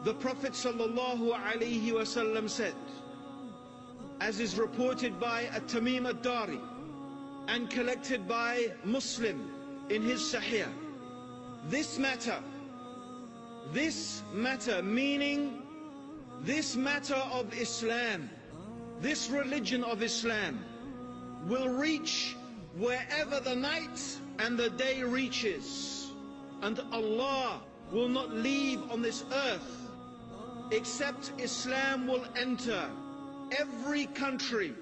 The Prophet ﷺ said, as is reported by At-Tamim Ad-Dari and collected by Muslim in his saheeh, this matter, meaning this matter of Islam, this religion of Islam, will reach wherever the night and the day reaches, and Allah will not leave on this earth except Islam will enter every country,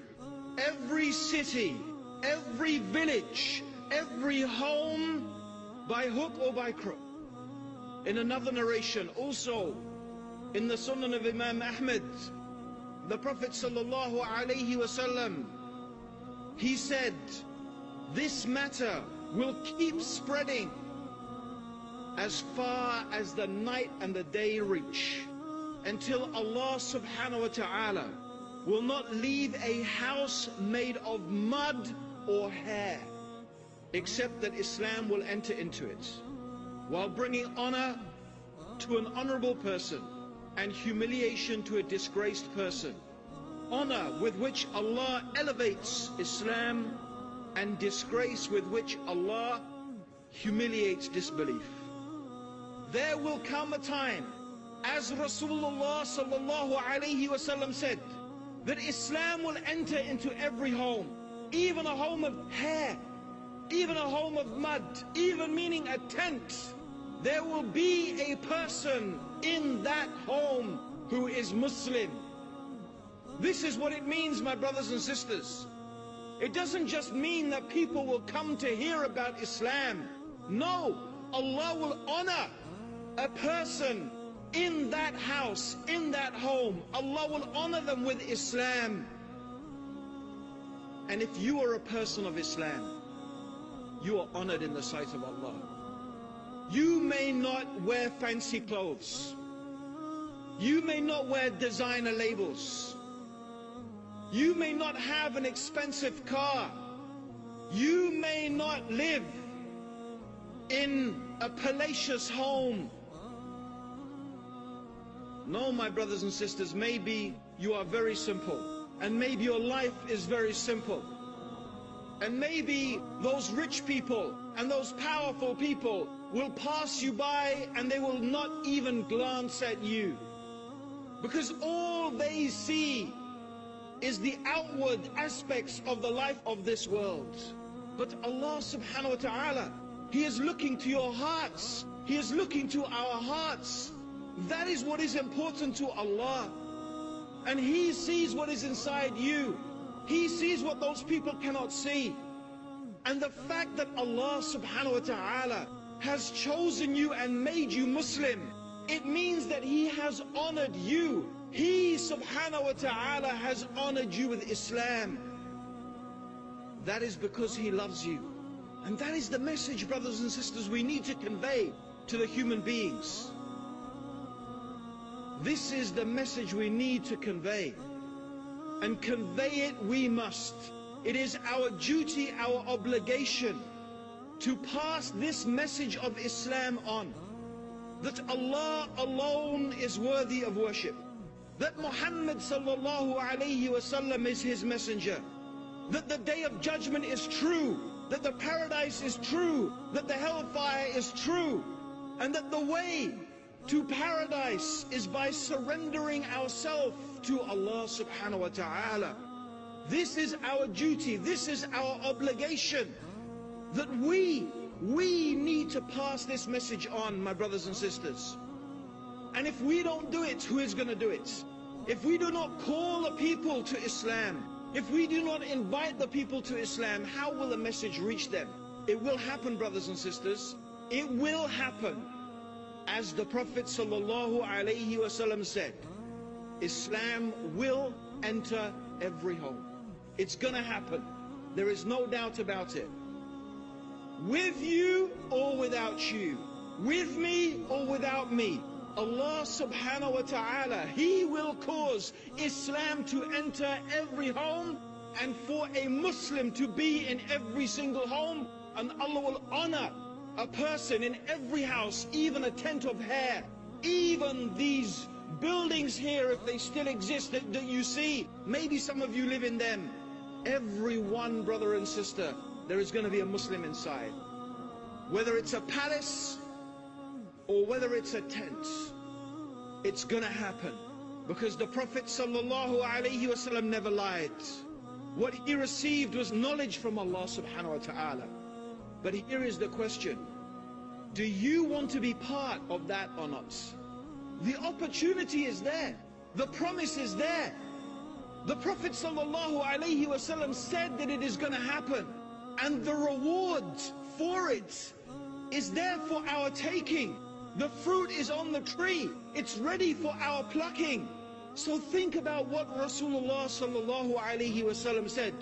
every city, every village, every home, by hook or by crook. In another narration, also in the Sunan of Imam Ahmad, the Prophet ﷺ, he said, this matter will keep spreading as far as the night and the day reach, until Allah subhanahu wa ta'ala will not leave a house made of mud or hair, except that Islam will enter into it, while bringing honor to an honorable person and humiliation to a disgraced person. Honor with which Allah elevates Islam, and disgrace with which Allah humiliates disbelief. There will come a time, as Rasulullah sallallahu alayhi wasallam said, that Islam will enter into every home, even a home of hair, even a home of mud, even meaning a tent. There will be a person in that home who is Muslim. This is what it means, my brothers and sisters. It doesn't just mean that people will come to hear about Islam. No, Allah will honor a person in that house, in that home. Allah will honor them with Islam. And if you are a person of Islam, you are honored in the sight of Allah. You may not wear fancy clothes. You may not wear designer labels. You may not have an expensive car. You may not live in a palatial home. No, my brothers and sisters, maybe you are very simple, and maybe your life is very simple, and maybe those rich people and those powerful people will pass you by and they will not even glance at you, because all they see is the outward aspects of the life of this world. But Allah subhanahu wa ta'ala, He is looking to your hearts. He is looking to our hearts. That is what is important to Allah. And He sees what is inside you. He sees what those people cannot see. And the fact that Allah subhanahu wa ta'ala has chosen you and made you Muslim, it means that He has honored you. He subhanahu wa ta'ala has honored you with Islam. That is because He loves you. And that is the message, brothers and sisters, we need to convey to the human beings. This is the message we need to convey. And convey it we must. It is our duty, our obligation to pass this message of Islam on. That Allah alone is worthy of worship. That Muhammad sallallahu alayhi wasallam is His messenger. That the day of judgment is true. That the paradise is true. That the hellfire is true. And that the way to paradise is by surrendering ourselves to Allah subhanahu wa ta'ala. This is our duty. This is our obligation. That we need to pass this message on, my brothers and sisters. And if we don't do it, who is going to do it? If we do not call the people to Islam, if we do not invite the people to Islam, how will the message reach them? It will happen, brothers and sisters. It will happen. As the Prophet sallallahu alaihi wasallam said, Islam will enter every home. It's going to happen. There is no doubt about it. With you or without you, with me or without me, Allah subhanahu wa ta'ala, He will cause Islam to enter every home, and for a Muslim to be in every single home, and Allah will honor a person in every house, even a tent of hair, even these buildings here, if they still exist, that you see, maybe some of you live in them. Every one brother and sister, there is going to be a Muslim inside. Whether it's a palace or whether it's a tent, it's going to happen. Because the Prophet ﷺ never lied. What he received was knowledge from Allah subhanahu wa ta'ala. But here is the question. Do you want to be part of that or not? The opportunity is there. The promise is there. The Prophet ﷺ said that it is going to happen. And the reward for it is there for our taking. The fruit is on the tree. It's ready for our plucking. So think about what Rasulullah ﷺ said.